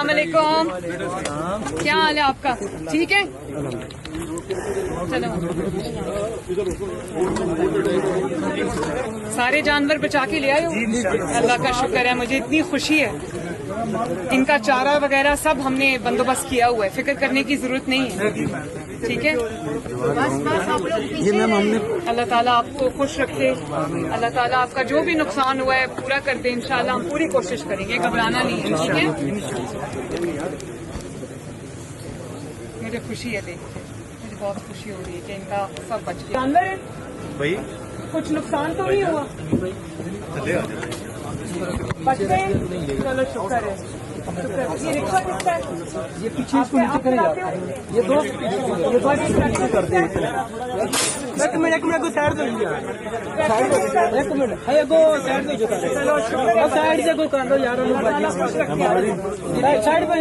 अस्सलाम वालेकुम। क्या हाल है आपका? ठीक है, चलो। सारे जानवर बचा के ले आए हो? अल्लाह का शुक्र है, मुझे इतनी खुशी है। इनका चारा वगैरह सब हमने बंदोबस्त किया हुआ है, फिक्र करने की जरूरत नहीं है। ठीक है, ये मैम हमने अल्लाह ताला आपको खुश रखे। अल्लाह ताला आपका जो भी नुकसान हुआ है पूरा कर दे इंशाल्लाह। हम पूरी कोशिश करेंगे, घबराना नहीं है। ठीक है, मुझे खुशी है देख के, मुझे बहुत खुशी हो रही है कि इनका सब बच गया। जानवर है भाई कुछ नुकसान तो नहीं हुआ? बच गए? चलो शुक्र है। ये रिक्शा किसका है? ये पीछे इसको नीचे करेगा। ये दोस्त करते हैं। एक मिनट को साइड दो, एक मिनट है को साइड दो, चलो शुक्र है। साइड से को कर दो यार, साइड पे